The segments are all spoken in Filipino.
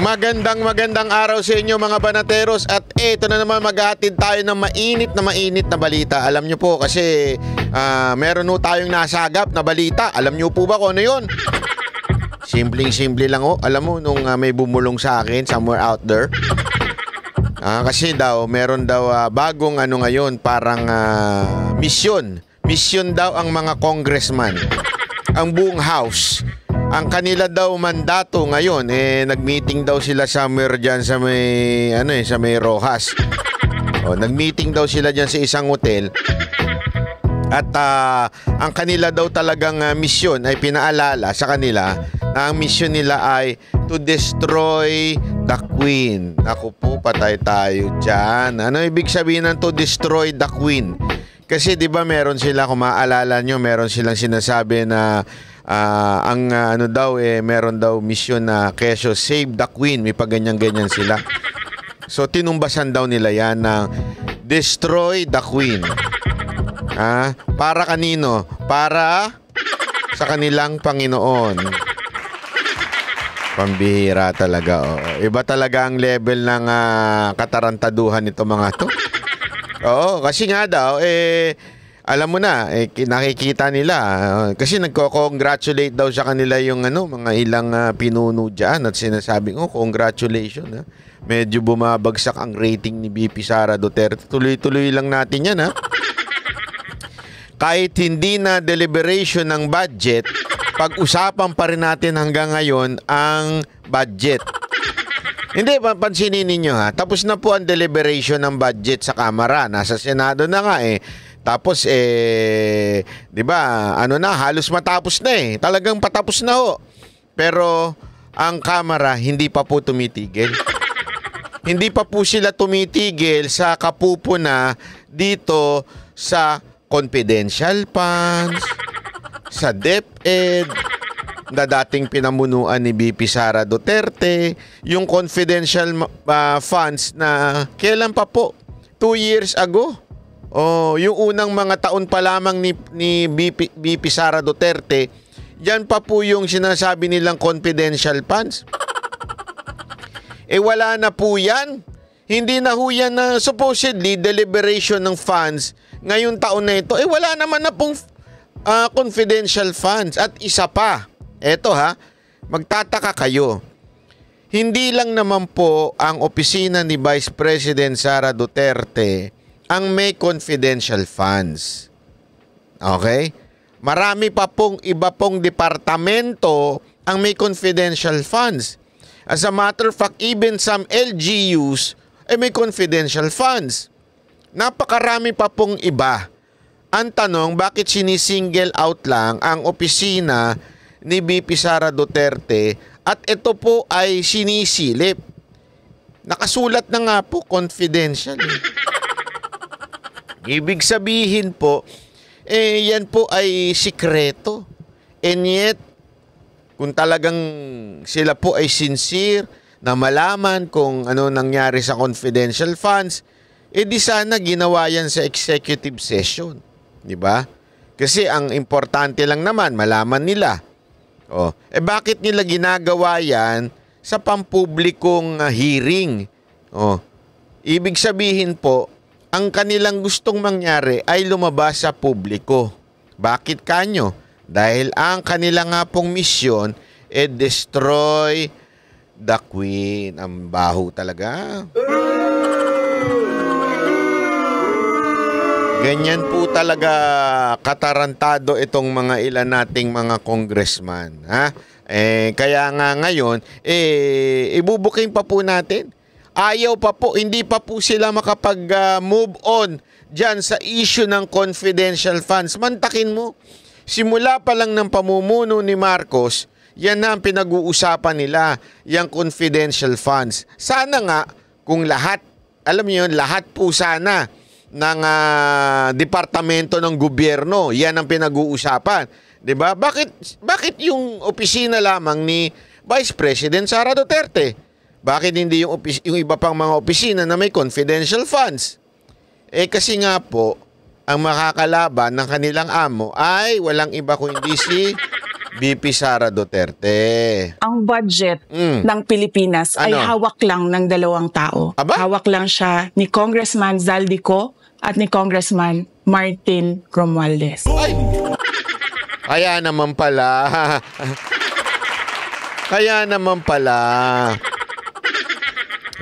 Magandang araw sa inyo mga banateros at eto na naman maghahatid tayo ng mainit na balita. Alam nyo po kasi meron po tayong nasagap na balita. Alam nyo po ba kung ano yun? Simpleng-simple lang oh. Alam mo nung may bumulong sa akin somewhere out there. Kasi daw meron daw bagong ano ngayon parang mission. Mission daw ang mga congressman. Ang buong house. Ang kanila daw mandato ngayon nag-meeting daw sila somewhere diyan sa may sa may Rojas. Nag-meeting daw sila diyan sa isang hotel. At ang kanila daw talagang mission ay pinaalala sa kanila na ang mission nila ay to destroy the Queen. Ako po, patay tayo diyan. Ano ibig sabihin ng to destroy the Queen? Kasi 'di ba meron sila, kung maaalala nyo, meron silang sinasabi na meron daw mission na keso save the Queen, may paganyan-ganyan sila. So tinumbasan daw nila yan na destroy the Queen. Para kanino? Para sa kanilang Panginoon. Pambihira talaga. Iba talaga ang level ng katarantaduhan nito mga to. Kasi nga daw alam mo na, nakikita nila. Kasi nagko-congratulate daw sa kanila yung mga ilang pinuno dyan at sinasabing, congratulations. Medyo bumabagsak ang rating ni BP Sara Duterte. Tuloy-tuloy lang natin yan, Kahit hindi na deliberation ng budget, pag-usapan pa rin natin hanggang ngayon ang budget. Hindi, pansinin ninyo tapos na po ang deliberation ng budget sa Kamara. Nasa Senado na nga Tapos 'di ba? Halos matapos na Talagang patapos na ho. Pero ang Kamara hindi pa po tumitigil. Hindi pa po sila tumitigil sa kapupuna dito sa confidential funds, sa DepEd, na dating pinamunuan ni BP Sara Duterte, yung confidential funds na kailan pa po? 2 years ago. Yung unang mga taon pa lamang ni BP Sara Duterte, yan pa po yung sinasabi nilang confidential funds. Wala na po yan. Hindi na ho yan na supposedly deliberation ng funds ngayong taon na ito. Wala naman na pong confidential funds. At isa pa, eto magtataka kayo. Hindi lang naman po ang opisina ni Vice President Sara Duterte ang may confidential funds. Okay? Marami pa pong iba pong departamento ang may confidential funds. As a matter of fact, even some LGUs may confidential funds. Napakarami pa pong iba. Ang tanong, bakit sinisingle out lang ang opisina ni BP Sara Duterte at ito po ay sinisilip? Nakasulat na nga po, confidential. Ibig sabihin po, yan po ay sikreto. And yet, kung talagang sila po ay sincere na malaman kung ano nangyari sa confidential funds, di sana ginawa yan sa executive session. Diba? Kasi ang importante lang naman, malaman nila. Bakit nila ginagawa yan sa pampublikong hearing? Ibig sabihin po, ang kanilang gustong mangyari ay lumabas sa publiko. Bakit kanyo? Dahil ang kanilang nga pong misyon destroy the Queen. Ang baho talaga. Ganyan po talaga katarantado itong mga ilan nating mga congressman. Kaya nga ngayon, ibubuking pa po natin. Ayaw pa po, hindi pa po sila makapag-move on dyan sa issue ng confidential funds. Mantakin mo, simula pa lang ng pamumuno ni Marcos, yan na ang pinag-uusapan nila, yung confidential funds. Sana nga, kung lahat, alam niyo yun, lahat po sana ng departamento ng gobyerno, yan ang pinag-uusapan. 'Di ba? Bakit yung opisina lamang ni Vice President Sara Duterte? Bakit hindi yung iba pang mga opisina na may confidential funds? Kasi nga po, ang makakalaban ng kanilang amo ay walang iba kundi si VP Sara Duterte. Ang budget ng Pilipinas ay Ano? hawak lang ng dalawang tao. Aba? Hawak lang siya ni Congressman Zaldico at ni Congressman Martin Romualdez. Ay! Kaya naman pala. Kaya naman pala.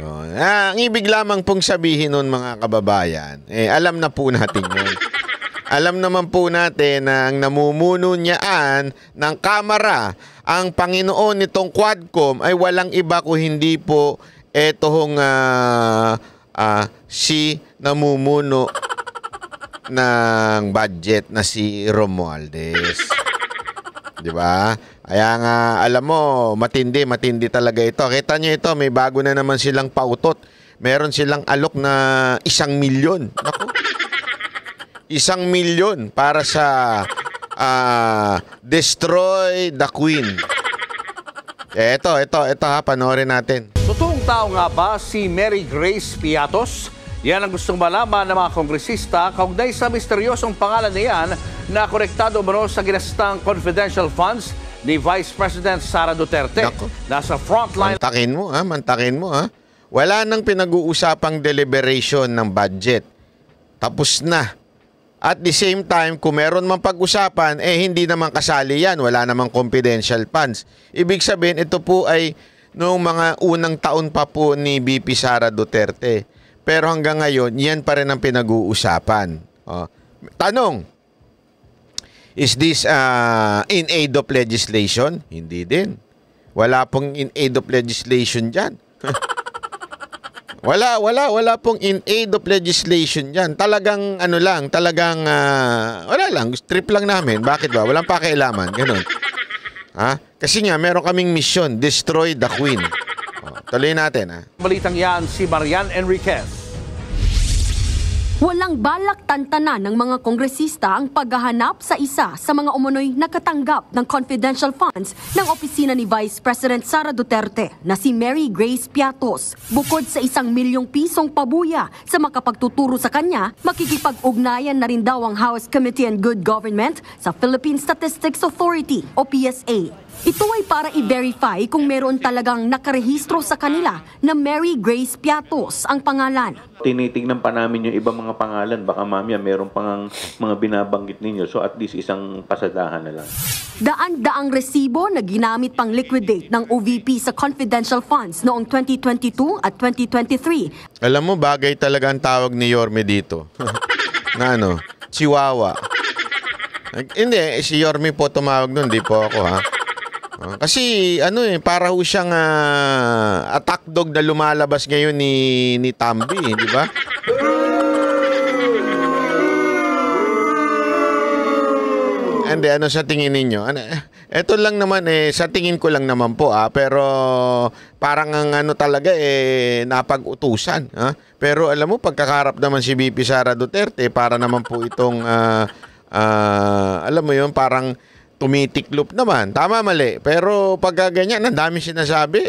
Oh, ang ibig lamang pong sabihin nun mga kababayan, alam na po natin yun. Alam naman po natin na ang namumuno niyaan ng Kamara, ang Panginoon nitong Quadcom ay walang iba kung hindi po etong si namumuno ng budget na si Romualdez. 'Di ba? Kaya nga alam mo, matindi talaga ito. Kita niyo ito, may bago na naman silang pautot. Meron silang alok na 1 milyon. Naku. 1 milyon para sa Destroy the Queen. Ito ha, panoorin natin. Totoong tao nga ba si Mary Grace Piatos? Yan ang gustong malaman ng mga kongresista kaugnay sa misteryosong pangalan niyan na konektado umano sa ginastang confidential funds ni Vice President Sara Duterte. Nako. Nasa frontline. Mantakin mo ha. Wala nang pinag-uusapang deliberation ng budget. Tapos na. At the same time, kung meron mang pag-usapan, hindi naman kasali yan. Wala namang confidential funds. Ibig sabihin, ito po ay noong mga unang taon pa po ni VP Sara Duterte. Pero hanggang ngayon, yan pa rin ang pinag-uusapan. Tanong, is this in aid of legislation? Hindi din. Wala pong in aid of legislation dyan. Wala pong in aid of legislation dyan. Talagang wala lang, trip lang namin. Bakit ba? Walang pakialaman, ganun. Kasi nga, meron kaming mission, destroy the Queen. Tuloy natin, Balitang yan si Marian Enriquez. Walang balak tantanan ng mga kongresista ang paghahanap sa isa sa mga umunoy nakatanggap ng confidential funds ng opisina ni Vice President Sara Duterte na si Mary Grace Piatos. Bukod sa 1 milyong pisong pabuya sa makapagtuturo sa kanya, makikipag-ugnayan na rin daw ang House Committee on Good Government sa Philippine Statistics Authority o PSA. Ito ay para i-verify kung meron talagang nakarehistro sa kanila na Mary Grace Piatos ang pangalan. Tinitingnan pa namin yung ibang mga pangalan. Baka mamaya meron pang mga binabanggit ninyo. So at least isang pasadahan na lang. Daan-daang resibo na ginamit pang liquidate ng OVP sa confidential funds noong 2022 at 2023. Alam mo, bagay talaga ang tawag ni Yorme dito. Na Chihuahua. Hindi, si Yorme po tumawag nun, di po ako ha. Kasi para ho siyang attack dog na lumalabas ngayon ni Tambi, di ba? Hindi, sa tingin ninyo? Ito lang naman sa tingin ko lang naman po pero parang ang talaga napag-utusan. Pero alam mo, pagkakarap naman si VP Sara Duterte, para naman po itong alam mo yun, parang tumitiklop naman. Tama, mali. Pero pagka ganyan, ang dami sinasabi.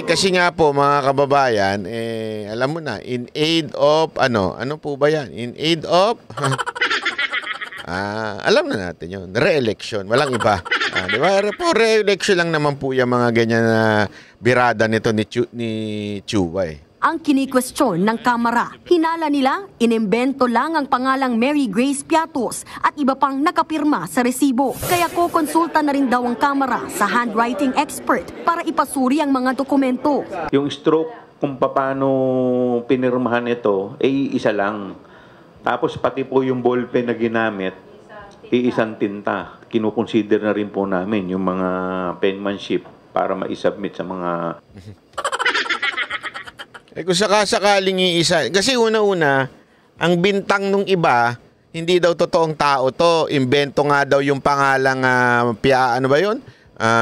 Kasi nga po, mga kababayan, alam mo na, in aid of, ano po ba yan? In aid of, alam na natin yun. Re-election. Walang iba. Di ba? Re-election lang naman po yung mga ganyan na birada nito ni Chuwa Ang kinikwestiyon ng Kamara, hinala nila, inimbento lang ang pangalang Mary Grace Piatos at iba pang nakapirma sa resibo. Kaya kukonsulta na rin daw ang Kamara sa handwriting expert para ipasuri ang mga dokumento. Yung stroke kung paano pinirmahan ito, isa lang. Tapos pati po yung ballpen na ginamit, isang tinta. Kinukonsider na rin po namin yung mga penmanship para ma-submit sa mga... Kung sakasakaling iisa, kasi una-una, ang bintang nung iba, hindi daw totoong tao to. Imbento nga daw yung pangalang,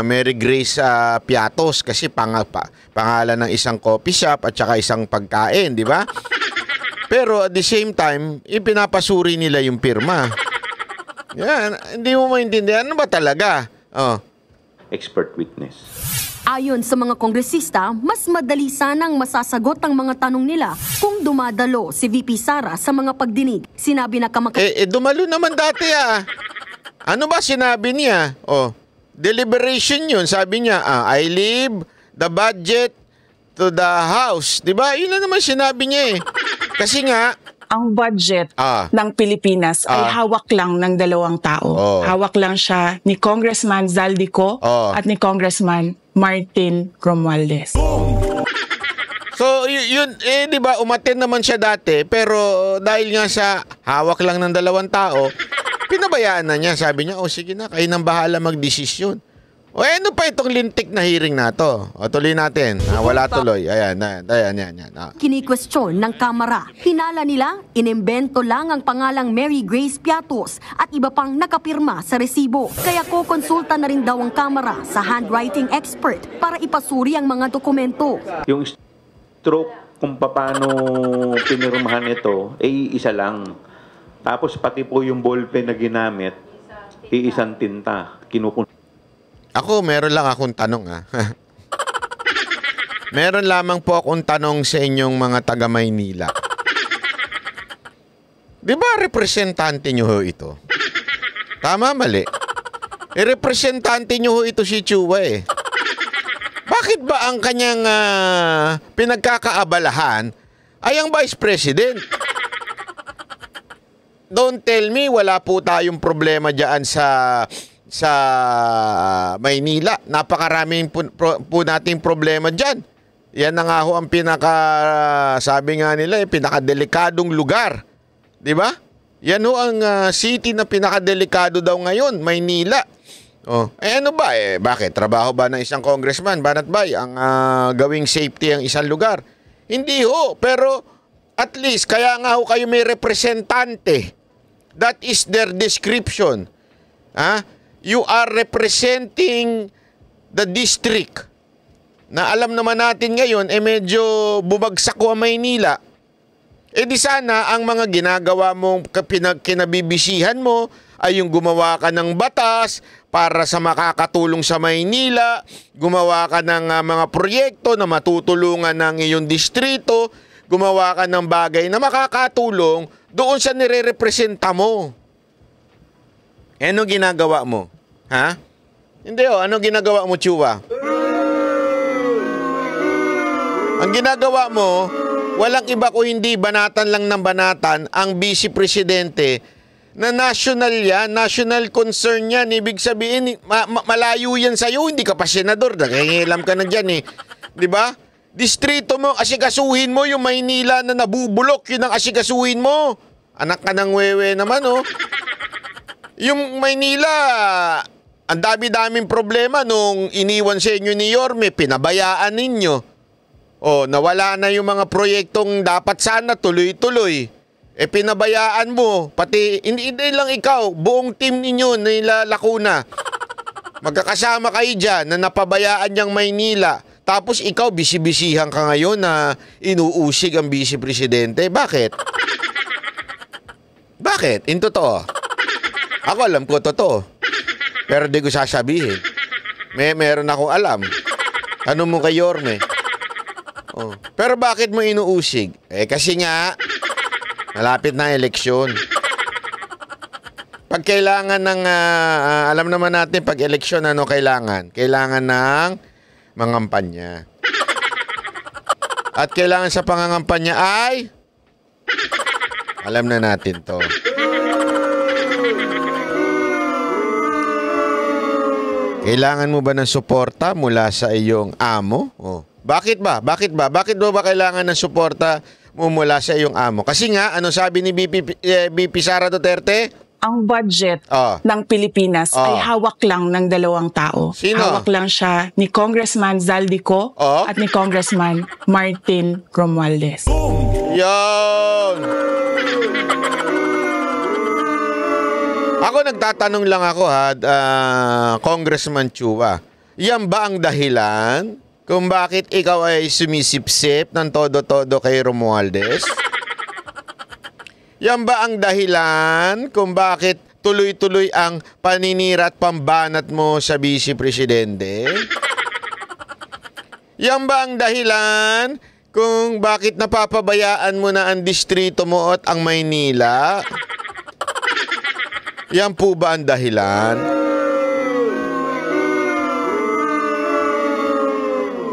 Mary Grace Piatos, kasi pangalan ng isang coffee shop at saka isang pagkain, di ba? Pero at the same time, ipinapasuri nila yung pirma. Yan, hindi mo maintindihan. Ano ba talaga? Expert witness. Ayon sa mga kongresista, mas madali sanang masasagot ang mga tanong nila kung dumadalo si VP Sara sa mga pagdinig. Sinabi na Dumalo naman dati ah. Ano ba sinabi niya? Deliberation yun. Sabi niya, I leave the budget to the House. Diba? Yun na naman sinabi niya eh. Kasi nga, ang budget ng Pilipinas ay hawak lang ng dalawang tao. Hawak lang siya ni Congressman Zaldico at ni Congressman Martin Romualdez. so yun, di ba, umattend naman siya dati, pero dahil nga sa hawak lang ng dalawang tao, pinabayaan na niya. Sabi niya, sige na, kayo nang bahala magdesisyon. Ano pa itong lintik na hearing na to? Tuloy natin. Wala tuloy. Ayan. Kini-question ng Kamara. Hinala nila, inimbento lang ang pangalang Mary Grace Piatos at iba pang nakapirma sa resibo. Kaya kokonsulta na rin daw ang Kamara sa handwriting expert para ipasuri ang mga dokumento. Yung stroke kung paano pinirmahan ito, isa lang. Tapos pati po yung ballpen na ginamit, isang tinta. Ako, meron lang akong tanong Meron lamang po akong tanong sa inyong mga taga Maynila. Di ba representante nyo ho ito? Tama, mali. Representante nyo ho ito si Chua eh. Bakit ba ang kanyang pinagkakaabalahan ay ang Vice President? Don't tell me wala po tayong problema dyan sa Maynila. Napakaraming po nating problema dyan. Yan na nga ho ang sabi nga nila, pinakadelikadong lugar. Di ba? Yan ho ang city na pinakadelikado daw ngayon, Maynila. Ano ba? Bakit? Trabaho ba ng isang congressman, Banat Bay, ang gawing safety ang isang lugar? Hindi ho, pero at least, kaya nga ho kayo may representante. That is their description. You are representing the district na alam naman natin ngayon medyo bumagsak ko ang Maynila. Di sana ang mga ginagawa mong kinabibisihan mo ay yung gumawa ka ng batas para sa makakatulong sa Maynila, gumawa ka ng mga proyekto na matutulungan ng iyong distrito, gumawa ka ng bagay na makakatulong doon sa nire-representa mo. Ano ginagawa mo? Hindi ano ginagawa mo, Chua? Ang ginagawa mo, walang iba ko hindi banatan lang ng banatan ang Vice Presidente na national yan, national concern yan. Ibig sabihin, malayo yan sa'yo, hindi ka pa senador, nakikialam ka na dyan eh. Diba? Distrito mo, asikasuhin mo yung Maynila na nabubulok, yun ang asikasuhin mo. Anak ka ng wewe naman, Yung Maynila, ang dami-daming problema nung iniwan sa inyo ni Yorme, pinabayaan ninyo. Nawala na yung mga proyektong dapat sana tuloy-tuloy. Pinabayaan mo, pati hindi lang ikaw, buong team ninyo nila Lacuna. Magkakasama kayo dyan na napabayaan niyang Maynila. Tapos ikaw, bisi-bisihan ka ngayon na inuusig ang Vice Presidente. Bakit? Bakit? In totoo. Ako alam ko totoo. Pero di ko sasabihin. Meron akong alam. Tanong mo kay Yorme. Pero bakit mo inuusig? Kasi nga, malapit na eleksyon. Pag kailangan ng, alam naman natin, pag eleksyon, ano kailangan? Kailangan ng mangampanya. At kailangan sa pangangampanya ay, alam na natin to. Kailangan mo ba ng suporta mula sa iyong amo? Bakit ba? Bakit ba kailangan ng suporta mo mula sa iyong amo? Kasi nga, ano sabi ni BP Sara Duterte? Ang budget ng Pilipinas ay hawak lang ng dalawang tao. Sino? Hawak lang siya ni Congressman Zaldico at ni Congressman Martin Romualdez. Yan! Ako nagtatanong lang ako Congressman Chua. Yan ba ang dahilan kung bakit ikaw ay sumisipsip ng todo-todo kay Romualdez? Yan ba ang dahilan kung bakit tuloy-tuloy ang paninira at pambanat mo sa Vice Presidente? Yan ba ang dahilan kung bakit napapabayaan mo na ang distrito mo at ang Maynila? Yan po ba ang dahilan?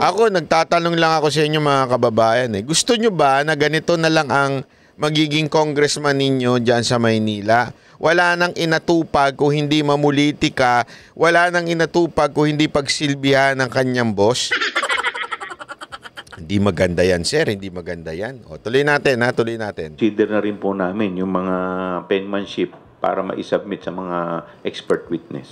Ako, nagtatanong lang ako sa inyo mga kababayan. Gusto nyo ba na ganito na lang ang magiging congressman ninyo dyan sa Maynila? Wala nang inatupag kung hindi mamulitika, wala nang inatupag kung hindi pagsilbihan ng kanyang boss. Hindi maganda yan, sir. Hindi maganda yan. O, tuloy natin, ha? Tuloy natin. Consider na rin po namin yung mga penmanship para ma-submit sa mga expert witness.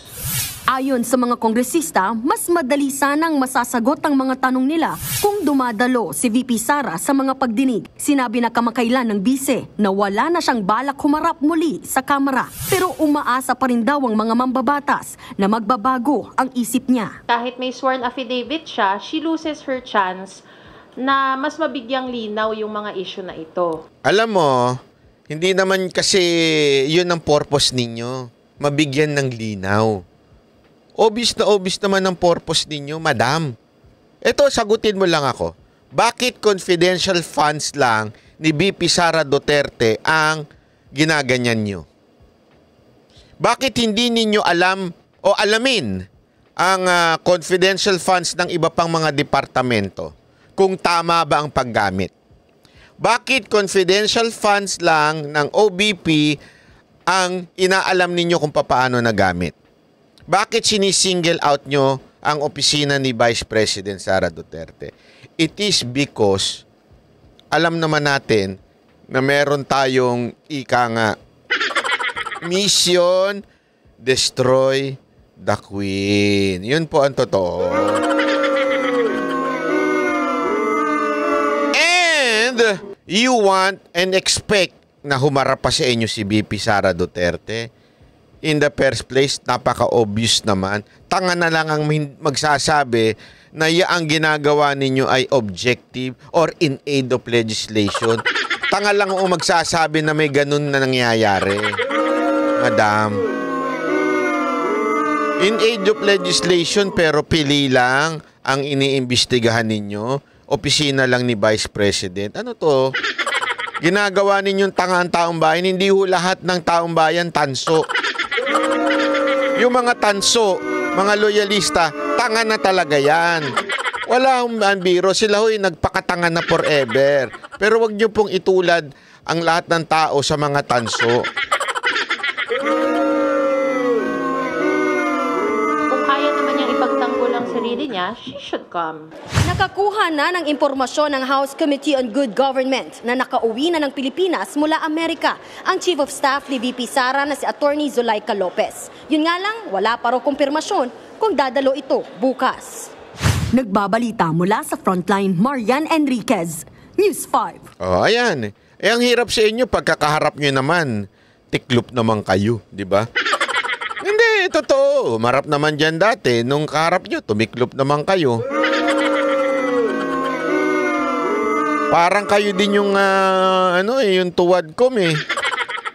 Ayon sa mga kongresista, mas madali sanang masasagot ang mga tanong nila kung dumadalo si VP Sara sa mga pagdinig. Sinabi na kamakailan ng bise na wala na siyang balak humarap muli sa Kamara. Pero umaasa pa rin daw ang mga mambabatas na magbabago ang isip niya. Kahit may sworn affidavit siya, she loses her chance na mas mabigyang linaw yung mga issue na ito. Alam mo, hindi naman kasi yun ang purpose ninyo. Mabigyan ng linaw. Obvious naman ang purpose ninyo, madam. Ito, sagutin mo lang ako. Bakit confidential funds lang ni VP Sara Duterte ang ginaganyan nyo? Bakit hindi ninyo alam o alamin ang confidential funds ng iba pang mga departamento kung tama ba ang paggamit? Bakit confidential funds lang ng OBP ang inaalam ninyo kung paano nagamit? Bakit sinisingle out nyo ang opisina ni Vice President Sara Duterte? It is because alam naman natin na meron tayong ika nga, mission, destroy the Queen. Yun po ang totoo. And you want and expect na humarap pa sa inyo si VP Sara Duterte. In the first place, napaka-obvious naman. Tanga na lang ang magsasabi na ang ginagawa ninyo ay objective or in aid of legislation. Tanga lang ang magsasabi na may ganun na nangyayari. Madam. In aid of legislation pero pili lang ang iniimbestigahan ninyo. Opisina lang ni Vice President. Ano to? Ginagawa ninyong tanga ang taong bayan. Hindi ho lahat ng taong bayan tanso. Yung mga tanso, mga loyalista, tanga na talaga yan. Wala akong biro. Sila ho'y nagpakatanga na forever. Pero wag nyo pong itulad ang lahat ng tao sa mga tanso. Kung kaya naman niyang ipagtanggol ang sarili niya, she should come. Nakakuha na ng impormasyon ng House Committee on Good Government na nakauwi na ng Pilipinas mula Amerika ang Chief of Staff ni VP Sara na si Attorney Zulaika Lopez. Yun nga lang, wala pa raw kumpirmasyon kung dadalo ito bukas. Nagbabalita mula sa Frontline, Marian Enriquez, News 5. Oh, ayan. Ang hirap sa inyo pagkakaharap nyo naman. Tiklop naman kayo, di ba? Hindi, totoo. Marap naman dyan dati. Nung kaharap nyo, tumiklop naman kayo. Parang kayo din yung, yung tuwadkom eh.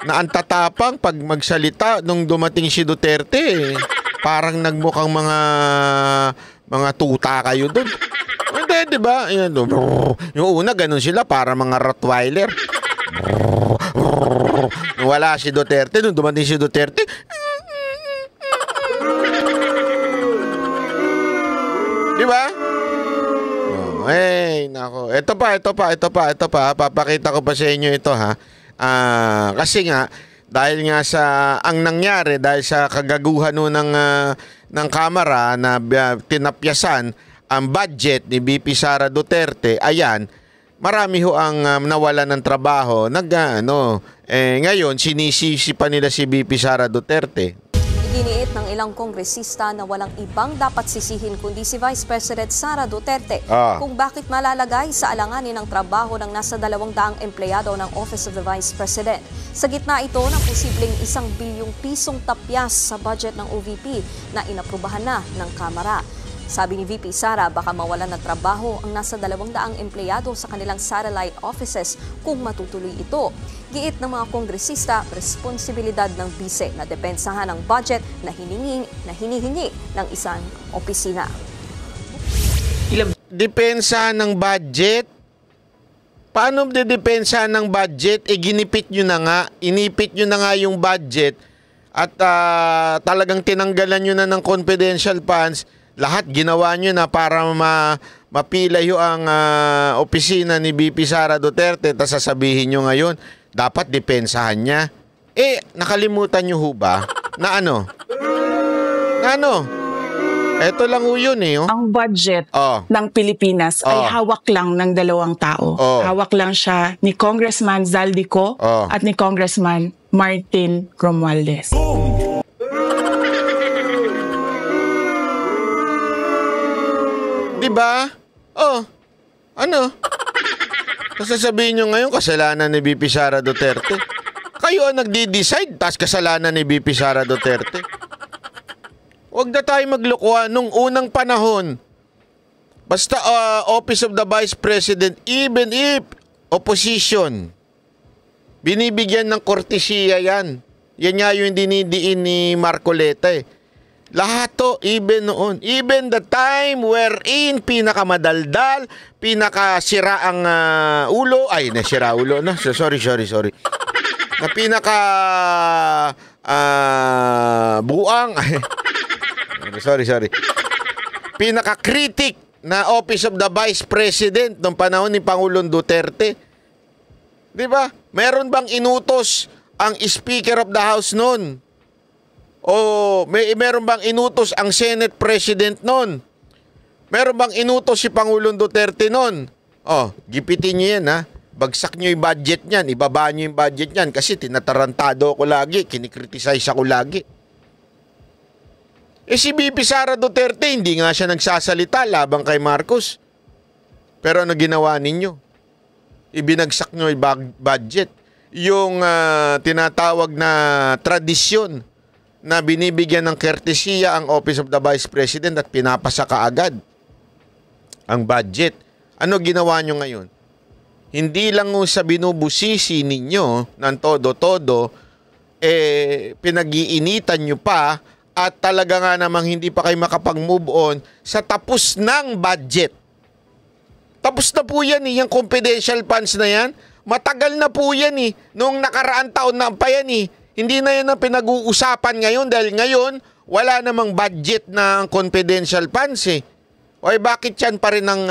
Na ang tatapang pag magsalita nung dumating si Duterte. Parang nagmukhang mga tuta kayo doon. Hindi, di ba? Yung una, ganun sila, para mga Rottweiler. Nung wala si Duterte, nung dumating si Duterte, di ba? Hey, nako. Ito pa. Papakita ko pa sa inyo ito, ha. Kasi nga, dahil nga sa ang nangyari, dahil sa kagaguhan ng Kamara na tinapyasan ang budget ni VP Sara Duterte, ayan, marami ho ang nawalan ng trabaho. Ngayon, sinisisi pa nila si VP Sara Duterte. Iginiit ng ilang kongresista na walang ibang dapat sisihin kundi si Vice President Sara Duterte kung bakit malalagay sa alanganin ng trabaho ng nasa 200 empleyado ng Office of the Vice President. Sa gitna ito ng posibleng 1 bilyong pisong tapyas sa budget ng OVP na inaprubahan na ng Kamara. Sabi ni VP Sara, baka mawalan ng trabaho ang nasa 200 empleyado sa kanilang satellite offices kung matutuloy ito. Giit ng mga kongresista, responsibilidad ng bise na depensahan ang budget na hinihingi ng isang opisina. depensa ng budget? Paano dedepensa ng budget? Ginipit nyo na nga. Inipit nyo na nga yung budget at talagang tinanggalan nyo na ng confidential funds. Lahat ginawa nyo na para mapila yung ang opisina ni VP Sara Duterte. Tapos sasabihin nyo ngayon, dapat depensahan niya. Nakalimutan nyo ho ba na ano? Ito lang ho yun eh. Oh. Ang budget ng Pilipinas ay hawak lang ng 2 tao. Hawak lang siya ni Congressman Zaldico at ni Congressman Martin Romualdez. Diba? Ano? Sasabihin nyo ngayon, kasalanan ni VP Sara Duterte. Kayo ang nagdi-decide, tas kasalanan ni VP Sara Duterte. Huwag na tayo maglokohan nung unang panahon. Basta Office of the Vice President, even if opposition, binibigyan ng kortesiya yan. Yan nga yung dinidiin ni Marcoleta eh. Lahat to, even noon. Even the time wherein pinakamadaldal, pinakasira ang ulo. Ay, nasira ulo na. Sorry. Na pinaka buang. Sorry. Pinaka-critic na Office of the Vice President noong panahon ni Pangulong Duterte. Di ba? Meron bang inutos ang Speaker of the House noon? O meron bang inutos ang Senate President noon? Meron bang inutos si Pangulong Duterte noon? Gipitin niyo yan ha. Bagsak niyo yung budget niyan. Ibaba niyo yung budget niyan kasi tinatarantado ako lagi. Kinikriticize ako lagi. Si VP Sara Duterte, hindi nga siya nagsasalita labang kay Marcos. Pero ano ginawa ninyo? Ibinagsak nyo yung budget. Yung tinatawag na tradisyon na binibigyan ng kertesiya ang Office of the Vice President at pinapasa kaagad ang budget. Ano ginawa nyo ngayon? Hindi lang sa binubusisi ninyo ng todo-todo, pinag-iinitan nyo pa. At talaga nga namang hindi pa kayo makapag-move on sa tapos ng budget. Tapos na po yan yung confidential funds na yan. Matagal na po yan Noong nakaraan taon na pa yan Hindi na yan ang pinag-uusapan ngayon dahil ngayon wala namang budget na confidential funds bakit yan pa rin ang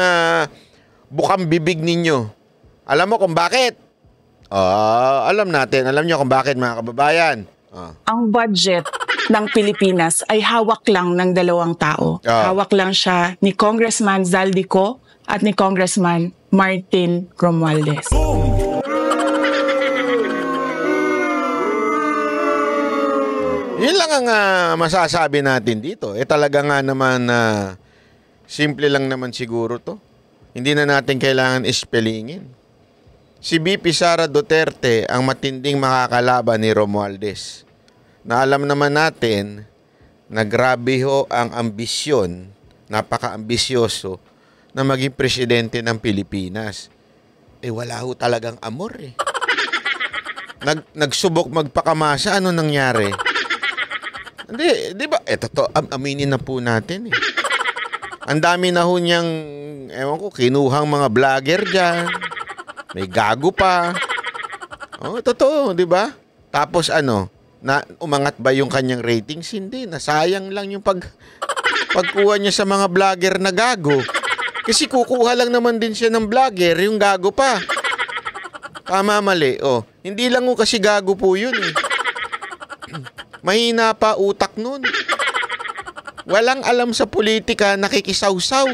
bukang bibig ninyo? Alam mo kung bakit? Alam natin. Alam nyo kung bakit mga kababayan. Ang budget ng Pilipinas ay hawak lang ng 2 tao. Hawak lang siya ni Congressman Zaldico at ni Congressman Martin Romualdez. Yun lang ang masasabi natin dito. Talaga nga naman simple lang naman siguro to. Hindi na natin kailangan ispellingin. Si VP Sara Duterte ang matinding makakalaban ni Romualdez. Na alam naman natin na grabe ho ang ambisyon, napaka-ambisyoso na maging presidente ng Pilipinas. Wala ho talagang amor Nagsubok magpakamasa, ano nangyari? Hindi, di ba? Totoo, aminin na po natin Ang dami na ho niyang, kinuhang mga vlogger dyan. May gago pa. Totoo, di ba? Tapos na umangat ba yung kanyang ratings? Hindi, nasayang lang yung pagkuha niya sa mga vlogger na gago. Kasi kukuha lang naman din siya ng vlogger, yung gago pa. Tama, mali. Hindi lang kasi gago po yun Mahina pa utak nun. Walang alam sa politika, nakikisawsaw.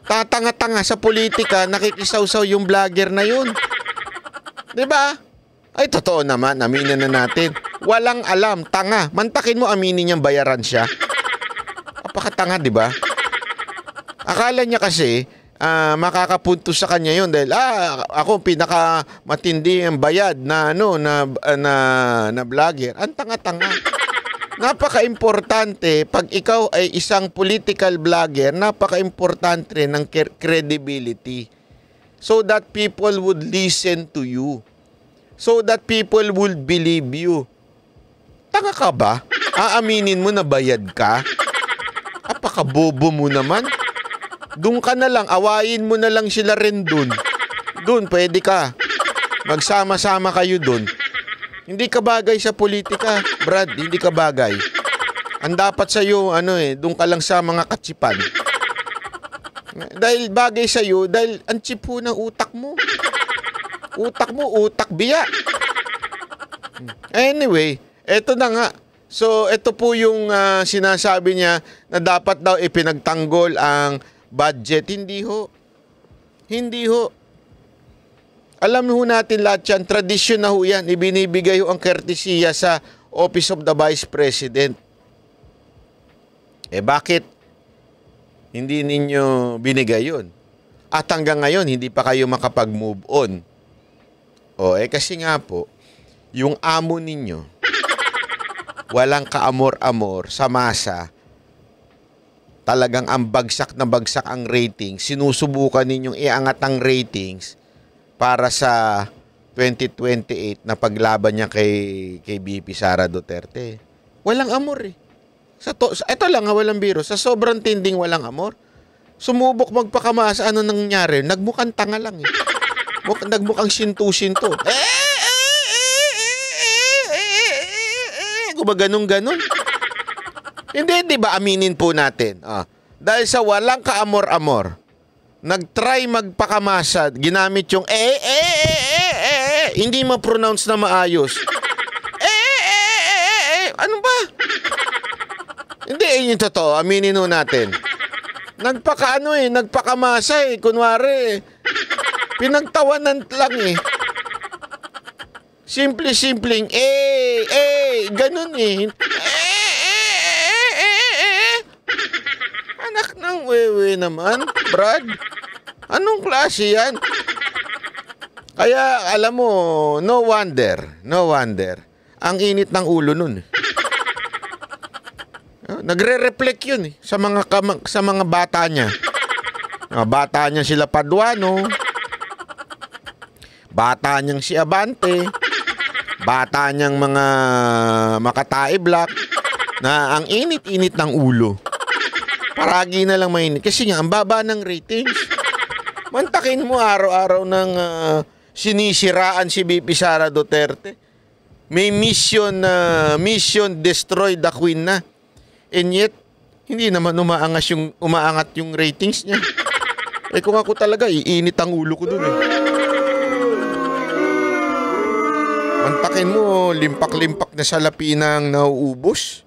Tatanga-tanga sa politika, nakikisawsaw yung vlogger na yun. Diba? Totoo naman, aminin na natin. Walang alam, tanga. Mantakin mo, aminin niyang bayaran siya. Apakatanga, di ba? Akala niya kasi, makakapunto sa kanya yun dahil, ako pinakamatindi ang bayad na, na vlogger. Ang tanga-tanga. Napaka-importante, pag ikaw ay isang political vlogger, napaka-importante ng credibility. So that people would listen to you. So that people will believe you. Tanga ka ba? Aaminin mo na bayad ka? Apaka-bobo mo naman. Doon ka na lang, awayin mo na lang sila rin doon. Doon, pwede ka. Magsama-sama kayo doon. Hindi ka bagay sa politika, Brad. Hindi ka bagay. Ang dapat sa'yo, doon ka lang sa mga katsipan. Dahil bagay sa'yo, dahil ang chip po ng utak mo. Utak mo, utak biya. Anyway, eto na nga. So, ito po yung sinasabi niya na dapat daw ipinagtanggol ang budget. Hindi ho. Hindi ho. Alam ho natin lahat yan. Tradisyon na ho yan. Ibinibigay ho ang courtesya sa Office of the Vice President. Bakit hindi ninyo binigay yun? At hanggang ngayon, hindi pa kayo makapag-move on. Kasi nga po, yung amo ninyo, walang kaamor-amor sa masa, talagang ang bagsak na bagsak ang ratings, sinusubukan ninyong iangat ang ratings para sa 2028 na paglaban niya kay BP Sara Duterte. Walang amor eh. Ito lang walang biro. Sa sobrang tinding walang amor, sumubok magpakamasa, ano nangyari? Nagmukhang tanga lang eh. Nagmukhang sintu-sinto. Gumaganong-ganon. Hindi, di ba? Aminin po natin. Dahil sa walang kaamor-amor, nag-try magpakamasa, ginamit yung hindi ma-pronounce na maayos. Ano ba? Hindi, yun yung totoo. Aminin ho natin. Nagpakamasa eh. Kunwari, pinagtawanan lang eh. Simple-simpleng, ganun eh. Anak ng wewe naman, Brad. Anong klase yan? Kaya, alam mo, no wonder. Ang init ng ulo nun. Nagre-reflect yun sa mga bata niya. Bata niya sila Paduano. Bata niyang si Abante. Bata niyang mga Makatae Black. Na ang init-init ng ulo. Paragi na lang mainit. Kasi nga, ang baba ng ratings. Mantakin mo araw-araw ng sinisiraan si BP Sara Duterte. May mission destroy the queen na. And yet, hindi naman umaangat yung ratings niya. Kung ako talaga, iinit ang ulo ko dun eh. Mantakin mo, limpak-limpak na salapi ng nauubos.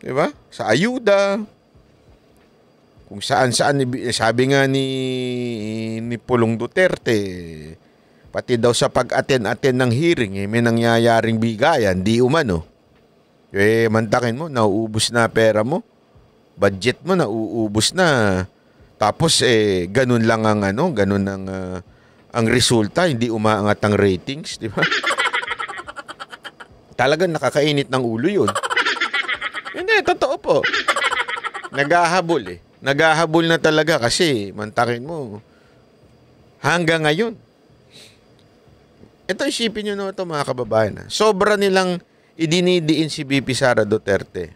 Diba? Sa ayuda. Kung saan-saan, sabi nga ni Pulong Duterte, pati daw sa pag-attend ng hearing, may nangyayaring bigayan, di umano. Mantakin mo, nauubos na pera mo. Budget mo, nauubos na. Tapos, ganun lang ang ang resulta, hindi umaangat ang ratings, di ba? Talagang nakakainit ng ulo yun. Hindi, totoo po. Naghahabol eh. Naghahabol na talaga kasi, mantakin mo, hanggang ngayon. Ito, isipin nyo na ito mga kababayan. Sobra nilang idinidiin si BP Sara Duterte.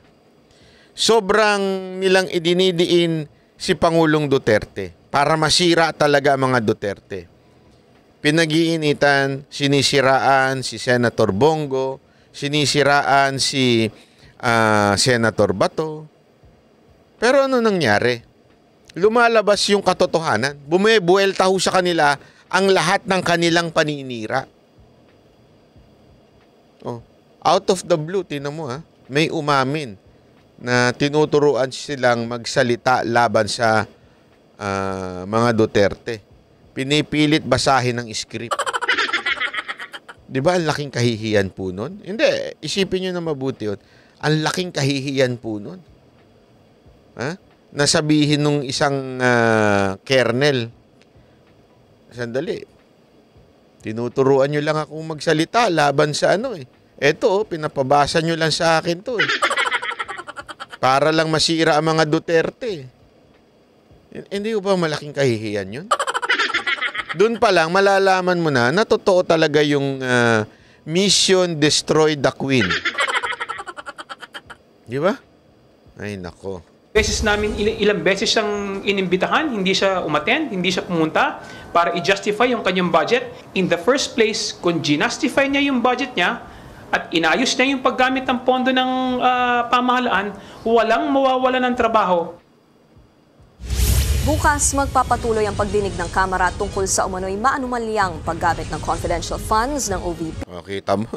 Sobrang nilang idinidiin si Pangulong Duterte para masira talaga ang mga Duterte. Pinag-iinitan, sinisiraan si Senator Bongo, sinisiraan si Senator Bato. Pero ano nangyari? Lumalabas yung katotohanan. Bumebuelta ho sa kanila ang lahat ng kanilang paninira. Out of the blue, tinan mo may umamin na tinuturuan silang magsalita laban sa mga Duterte. Pinipilit basahin ng script. Di ba ang laking kahihiyan po nun? Hindi, isipin nyo na mabuti yun. Ang laking kahihiyan po nun. Nasabihin nung isang kernel, sandali, tinuturuan nyo lang akong magsalita laban sa Eto, pinapabasa nyo lang sa akin to para lang masira ang mga Duterte. Hindi ba malaking kahihiyan yun? Doon pa lang, malalaman mo na totoo talaga yung mission destroy the queen. Di ba? Ay, nako. Beses namin, ilang beses siyang inimbitahan, hindi siya umattend, hindi siya pumunta para i-justify yung kanyang budget. In the first place, kung ginustify niya yung budget niya at inayos niya yung paggamit ng pondo ng pamahalaan, walang mawawala ng trabaho. Bukas magpapatuloy ang pagdinig ng Kamara tungkol sa umano'y maanumalyang paggamit ng confidential funds ng OVP. Kita mo?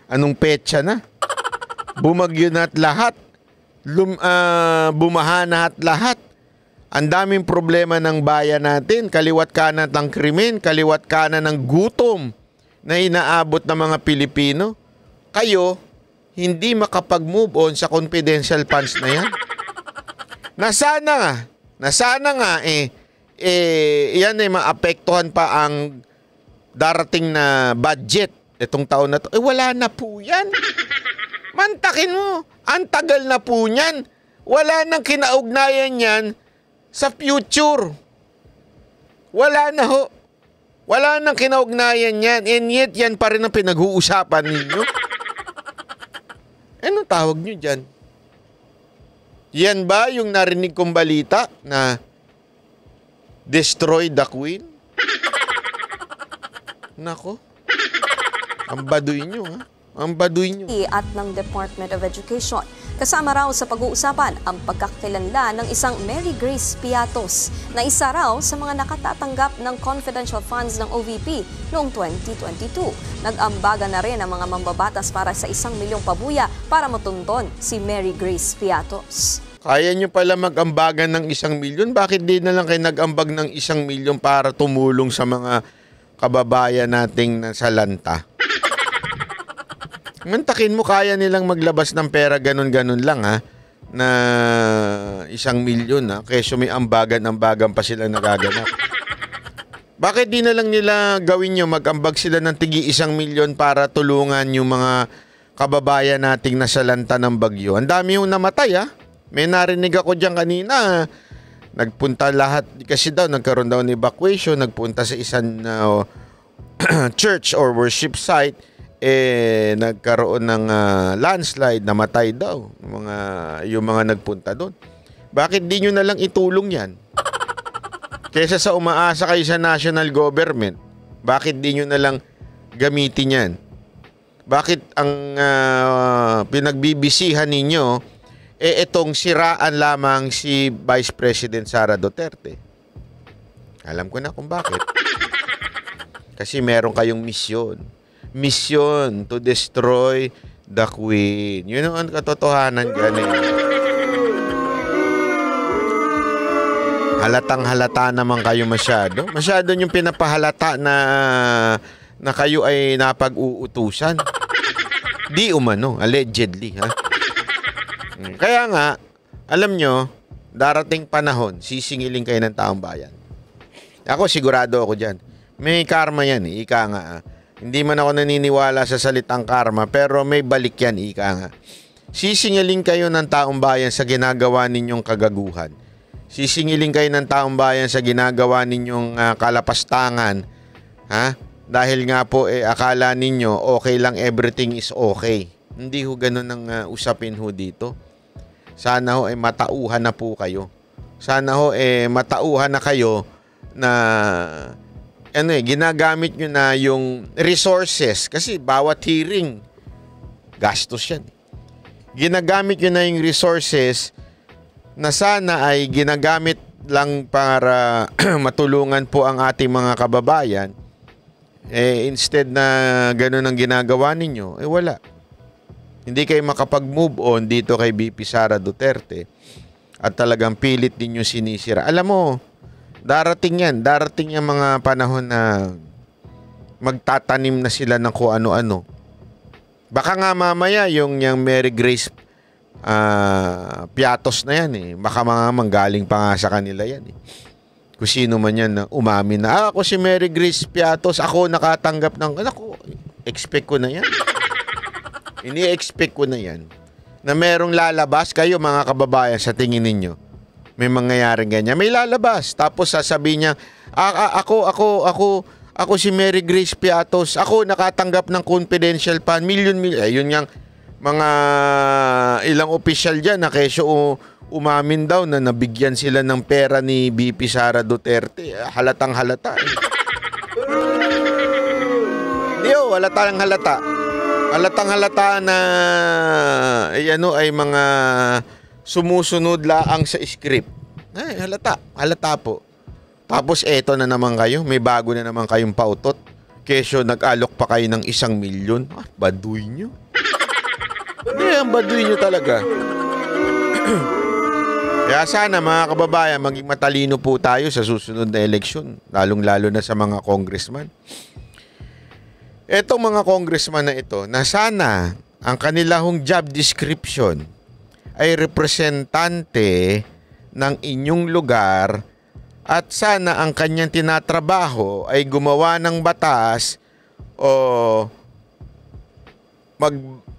Anong petsa na? Bumagyo na at lahat. Bumaha na at lahat. Ang daming problema ng bayan natin. Kaliwat kanan ng krimen, kaliwat kanan ng gutom na inaabot ng mga Pilipino. Kayo, hindi makapag-move on sa confidential funds na yan. Nasana nga yan maapektuhan pa ang darating na budget itong taon na to. Wala na po yan. Mantakin mo. Ang tagal na po yan. Wala nang kinaugnayan yan sa future. Wala na ho. Wala nang kinaugnayan yan. And yet, yan pa rin ang pinag-uusapan ninyo. Anong tawag nyo dyan? Yan ba yung narinig kong balita na destroy the Queen? Nako. Ang baduy nyo, ha? Ang baduy nyo. At ng Department of Education. Kasama raw sa pag-uusapan ang pagkakakilanlan ng isang Mary Grace Piatos na isa raw sa mga nakatatanggap ng confidential funds ng OVP noong 2022. Nag-ambaga na rin ang mga mambabatas para sa 1 milyong pabuya para matunton si Mary Grace Piatos. Kaya nyo pala mag-ambagan ng 1 milyon? Bakit di na lang kayo nag-ambag ng 1 milyon para tumulong sa mga kababayan nating nasa lanta? Mantakin mo, kaya nilang maglabas ng pera ganun-ganun lang, ha? Na 1 milyon, ha? Kesyo may ambagan-ambagan pa sila nagaganap. Bakit di na lang nila gawin nyo, mag-ambag sila ng tigi 1 milyon para tulungan yung mga kababayan nating nasa lanta ng bagyo? Ang dami yung namatay, ha? May narinig ako dyan kanina. Nagpunta lahat, kasi daw nagkaroon daw ng evacuation, nagpunta sa isang church or worship site, nagkaroon ng landslide, namatay daw yung mga nagpunta doon. Bakit di nyo na lang itulong yan? Kesa sa umaasa kayo sa national government, bakit di nyo na lang gamitin yan? Bakit ang pinagbibisihan ninyo itong siraan lamang si Vice President Sara Duterte? Alam ko na kung bakit. Kasi meron kayong misyon. Mission to destroy the Queen. Yun ang katotohanan dyan, eh. Halatang-halata naman kayo masyado. Masyado yung pinapahalata na kayo ay napag-uutusan. Di umano, allegedly, ha? Kaya nga, alam nyo, darating panahon, sisingilin kayo ng taong bayan. Ako, sigurado ako dyan. May karma yan, eh. Ika nga, Hindi man ako naniniwala sa salitang karma, pero may balik yan, ika nga. Sisingilin kayo ng taong bayan sa ginagawa ninyong kagaguhan. Sisingilin kayo ng taong bayan sa ginagawa ninyong kalapastangan. Ha? Dahil nga po, akala ninyo, okay lang, everything is okay. Hindi ho ganun ang usapin ho dito. Sana ho, matauhan na po kayo. Sana ho, matauhan na kayo na ginagamit nyo na yung resources. Kasi bawat hearing, gastos yan. Ginagamit nyo na yung resources na sana ay ginagamit lang para matulungan po ang ating mga kababayan. Instead na ganun ang ginagawa ninyo, wala. Hindi kayo makapag-move on dito kay VP Sara Duterte at talagang pilit ninyo sinisira. Alam mo, darating yan. Darating yung mga panahon na magtatanim na sila ng kung ano-ano. Baka nga mamaya yung Mary Grace Piatos na yan, Baka mga manggaling pa nga sa kanila yan, Kung sino man yan na umamin na, ako si Mary Grace Piatos, ako nakatanggap ng, expect ko na yan. Ini-expect ko na yan. Na merong lalabas kayo mga kababayan sa tingin ninyo. May mangyayaring ganyan. May lalabas. Tapos sasabihin niya, ako si Mary Grace Piatos. Ako nakatanggap ng confidential fund. Million. Yun yang mga ilang opisyal dyan na kesyo umamin daw na nabigyan sila ng pera ni VP Sara Duterte. Halatang halata. Halatang halata. Halatang halata na ay mga sumusunod laang sa script. Halata po. Tapos eto na naman kayo, may bago na naman kayong pautot. Kesyo nag-alok pa kayo ng 1 milyon. Baduy nyo. Hindi, ang baduy nyo talaga. Kaya sana mga kababayan, maging matalino po tayo sa susunod na eleksyon. Lalong-lalo na sa mga congressman. Etong mga congressman na ito, na sana ang kanilang job description ay representante ng inyong lugar at sana ang kanyang tinatrabaho ay gumawa ng batas o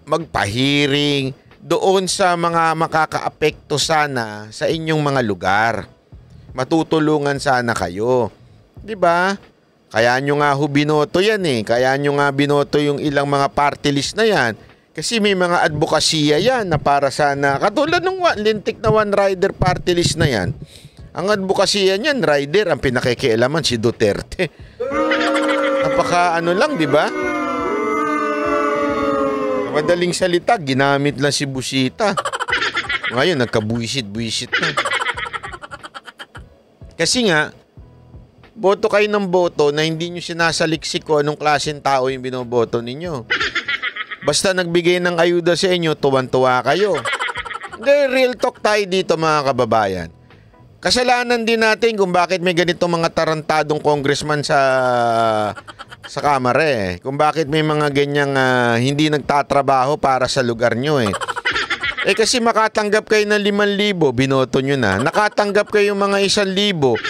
magpahiring doon sa mga makakaapekto sana sa inyong mga lugar. Matutulungan sana kayo. 'Di ba? Kaya nyo nga binoto yan eh. Kaya nyo nga binoto yung ilang mga party list na yan. Kasi may mga advokasya yan na para sana, katulad ng lintik na One Rider party list na yan. Ang advokasya niyan, rider, ang pinakikialaman si Duterte. Napaka lang, di ba? Madaling salita, ginamit lang si Busita. Ngayon, nagkabuisit-buisit na. Kasi nga, boto kayo ng boto na hindi nyo sinasaliksik kung anong klaseng tao yung binoboto ninyo. Basta nagbigay ng ayuda sa inyo, tuwan-tuwa kayo. Hindi, real talk tayo dito mga kababayan. Kasalanan din natin kung bakit may ganitong mga tarantadong congressman sa Kamara eh. Kung bakit may mga ganyang hindi nagtatrabaho para sa lugar nyo eh. Kasi makatanggap kayo ng 5,000, binoto nyo na. Nakatanggap kayo mga 1,000.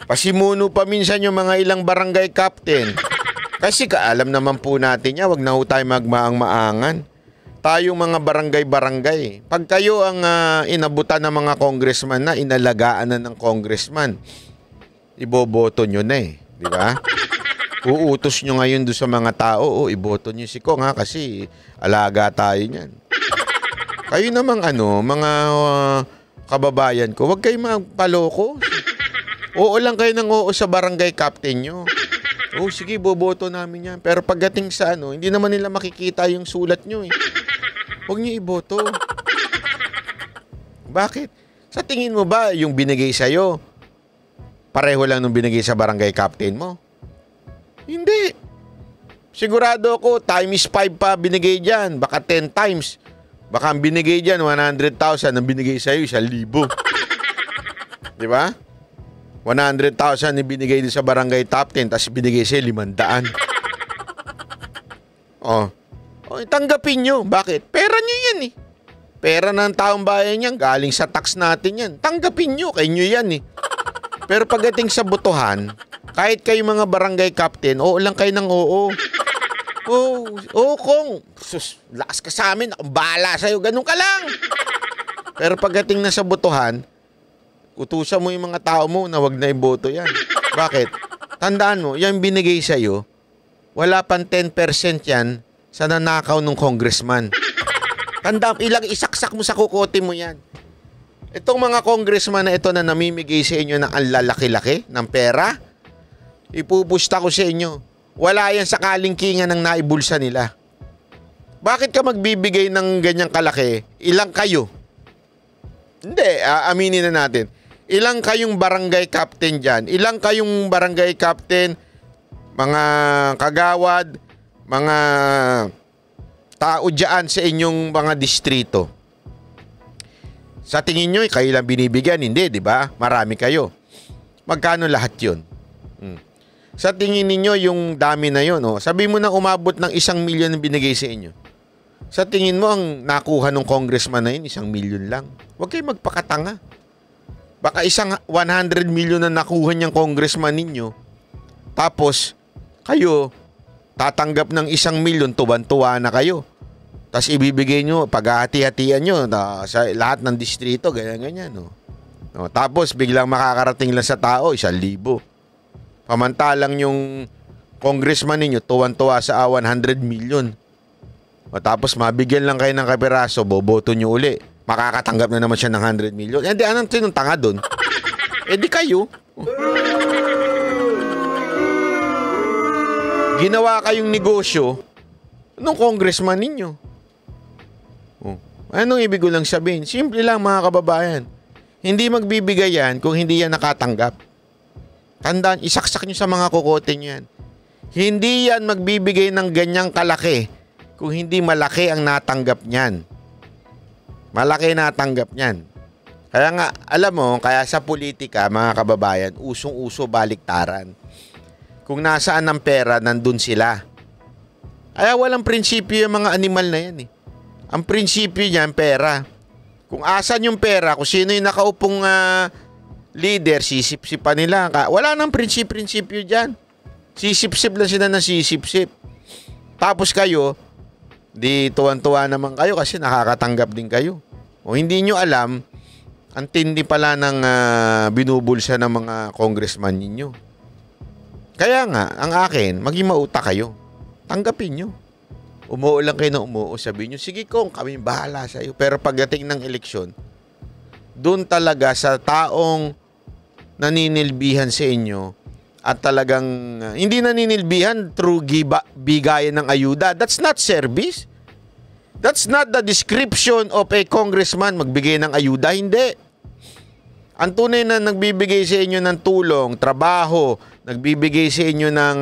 Pasimuno pa minsan yung mga ilang barangay captain. Kasi alam naman po natin wag na ho tayo magmaang-maangan. Tayong mga barangay-barangay. Pag kayo ang inabutan ng mga congressman na, inalagaan na ng congressman, iboboto nyo na eh. Di ba? Uutos nyo ngayon doon sa mga tao, iboto nyo si Kong kasi alaga tayo niyan. Kayo namang mga kababayan ko, wag kayo magpaloko. Oo lang kayo ng oo sa barangay captain nyo. Sige, boboto namin yan. Pero pagdating sa hindi naman nila makikita yung sulat nyo eh. Huwag nyo iboto. Bakit? Sa tingin mo ba yung binigay sa'yo, pareho lang nung binigay sa barangay captain mo? Hindi. Sigurado ako, times 5 pa binigay dyan. Baka 10 times. Baka ang binigay dyan, 100,000. Ang binigay sa'yo, 1,000. Di ba? 100,000 ibinigay din sa barangay captain, tapos binigay sa'yo 500. Tanggapin nyo. Bakit? Pera nyo yan eh. Pera ng taong bayan yan. Galing sa tax natin yan. Tanggapin nyo. Kayo nyo yan eh. Pero pagdating sa botohan, kahit kayo mga barangay captain, oo lang kayo ng oo. Kong. Lakas ka sa amin. Akong bahala sa'yo. Ganun ka lang. Pero pagdating na sa botohan, utusan mo yung mga tao mo na wag na iboto yan. Bakit? Tandaan mo, yung binigay sa'yo, wala pang 10% yan sa nanakaw ng congressman. Tandaan, isaksak mo sa kukote mo yan. Itong mga congressman na ito na namimigay sa inyo ng ang lalaki-laki ng pera, ipupusta ko sa inyo, wala yan sa kalingkingan ng naibulsa nila. Bakit ka magbibigay ng ganyang kalaki? Ilang kayo? Hindi, aminin na natin. Ilang kayong barangay captain dyan? Ilang kayong barangay captain, mga kagawad, mga tao dyan sa inyong mga distrito? Sa tingin nyo, kayo lang binibigyan? Hindi, di ba? Marami kayo. Magkano lahat yun? Sa tingin ninyo, yung dami na yun, sabi mo na umabot ng 1 milyon na binigay sa inyo. Sa tingin mo, ang nakuha ng congressman na yun, 1 milyon lang. Huwag kayo magpakatanga. Baka 100 milyon na nakuha niyang congressman ninyo. Tapos, kayo, tatanggap ng 1 milyon, tuwan-tuwa na kayo. Tapos ibibigay nyo, paghahati-hatian nyo sa lahat ng distrito, ganyan-ganyan. Tapos, biglang makakarating lang sa tao, 1,000. Pamantalang yung congressman ninyo, tuwan-tuwa sa 100 milyon. O tapos mabigyan lang kayo ng kapiraso, boboto nyo uli. Makakatanggap na naman siya ng 100 million. Eh di anong sinong tanga doon? Eh di kayo. Ginawa kayong negosyo nung congressman ninyo. Anong ibig ko lang sabihin? Simple lang mga kababayan. Hindi magbibigay yan kung hindi yan nakatanggap. Tandaan, isaksak nyo sa mga kukote nyo yan. Hindi yan magbibigay ng ganyang kalaki kung hindi malaki ang natanggap niyan. Malaki natanggap niyan. Kaya nga, alam mo, kaya sa politika, mga kababayan, usong-uso baliktaran. Kung nasaan ang pera, nandun sila. Kaya walang prinsipyo yung mga animal na yan eh. Ang prinsipyo niyan, pera. Kung asan yung pera, kung sino yung nakaupong leader, sisip-sipan nila. Wala nang prinsipyo dyan. Sisip-sip lang sila na sisip-sip. Tapos kayo, di tuwan-tuwa naman kayo kasi nakakatanggap din kayo. O hindi nyo alam, ang tindi pala ng binubulsa ng mga congressman ninyo. Kaya nga, ang akin, maging mauta kayo. Tanggapin nyo. Umuo lang kayo na umuo. Sabihin nyo, sige kong, kami bahala sa iyo. Pero pagdating ng eleksyon, doon talaga sa taong naninilbihan sa inyo at talagang hindi naninilbihan through bigayan ng ayuda. That's not service. That's not the description of a congressman magbigay ng ayuda. Hindi. Ang tunay na nagbibigay sa inyo ng tulong, trabaho, nagbibigay sa inyo ng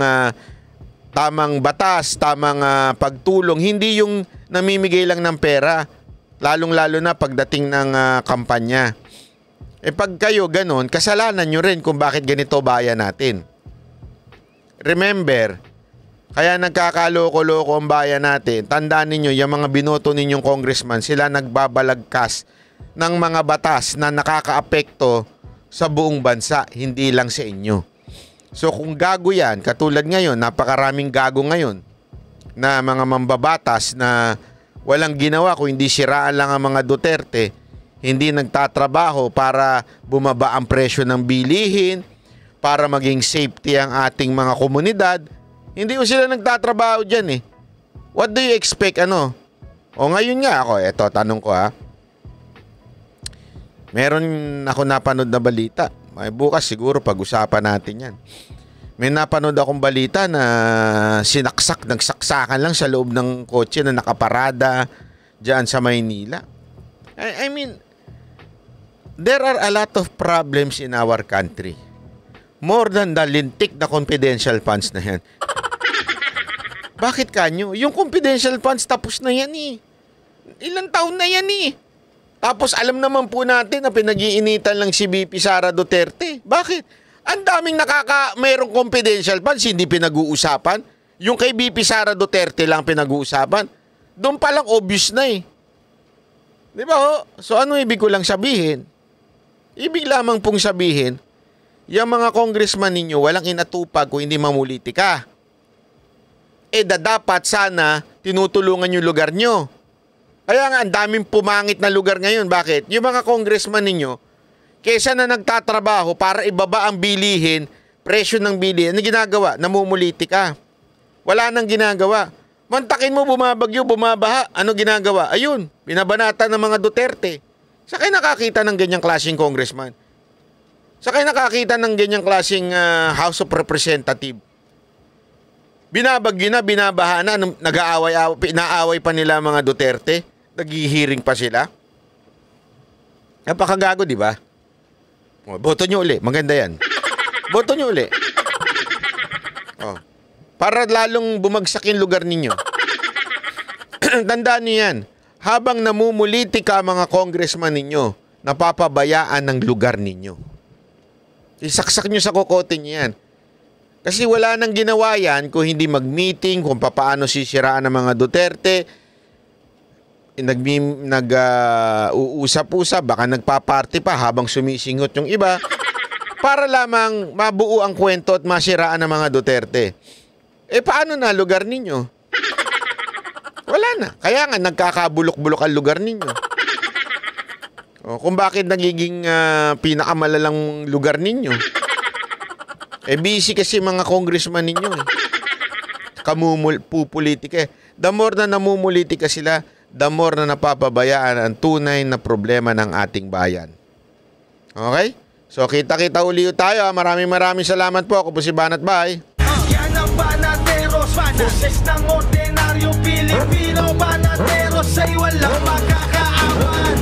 tamang batas, tamang pagtulong, hindi yung namimigay lang ng pera, lalong-lalo na pagdating ng kampanya. Pag kayo ganun, kasalanan nyo rin kung bakit ganito bayan natin. Remember, kaya nagkakaloko-loko ang bayan natin. Tandaan ninyo, yung mga binoto ninyong congressman, sila nagbabalagkas ng mga batas na nakakaapekto sa buong bansa, hindi lang sa inyo. So kung gago yan, katulad ngayon, napakaraming gago ngayon na mga mambabatas na walang ginawa kung hindi siraan lang ang mga Duterte, hindi nagtatrabaho para bumaba ang presyo ng bilihin, para maging safety ang ating mga komunidad. Hindi ko sila nagtatrabaho dyan eh. What do you expect O ngayon nga ako, eto tanong ko meron ako napanood na balita. Bukas siguro pag-usapan natin yan. May napanood akong balita na nagsaksakan lang sa loob ng kotse na nakaparada dyan sa Maynila. I mean, there are a lot of problems in our country. More than the lintik na confidential funds na yan. Bakit kanyo? Yung confidential funds tapos na yan eh. Ilang taon na yan eh. Tapos alam naman po natin na pinag-iinitan lang si VP Sara Duterte. Bakit? Ang daming mayroong confidential funds, hindi pinag-uusapan. Yung kay VP Sara Duterte lang pinag-uusapan. Doon pa lang obvious na eh. Di ba ho? So ano ibig ko lang sabihin? Ibig lamang pong sabihin, yung mga congressman ninyo walang inatupag kung hindi mamulitika. Dapat sana tinutulungan yung lugar nyo. Kaya nga, ang daming pumangit na lugar ngayon. Bakit? Yung mga congressman ninyo, kesa na nagtatrabaho para ibaba ang bilihin, presyo ng bilihin, ano ginagawa? Namumulitika. Wala nang ginagawa. Mantakin mo, bumabagyo, bumabaha. Ano ginagawa? Ayun, binabanata ng mga Duterte. Sa kayo nakakita ng ganyang klaseng congressman? Sa kayo nakakita ng ganyang klaseng House of Representative? Binabagyo na, binabaha na, nag-aaway pa nila mga Duterte. Naghihiring pa sila. Napakagago, di ba? Boto nyo uli. Maganda yan. Boto nyo uli. Para lalong bumagsak yung lugar ninyo. Tandaan niyo yan. Habang namumuliti ka mga congressman ninyo, napapabayaan ng lugar ninyo. Isaksak nyo sa kokote nyo yan. Kasi wala nang ginawa yan kung hindi mag-meeting, kung paano sisiraan ng mga Duterte, uusap-usap, baka nagpa-party pa habang sumisingot yung iba, para lamang mabuo ang kwento at masiraan ng mga Duterte. Paano na lugar ninyo? Wala na. Kaya nga, nagkakabulok-bulok ang lugar ninyo. Kung bakit nagiging pinakamalalang lugar ninyo. Busy kasi mga congressman ninyo. Pupulitika. the more na namumulitika sila, the more na napapabayaan ang tunay na problema ng ating bayan. Okay? So kita-kita uli tayo. Maraming salamat po. Ako po si Banat Bay. Yan ang Banateros, boses ng ordinaryo Pilipino. Banateros ay walang makakaawan.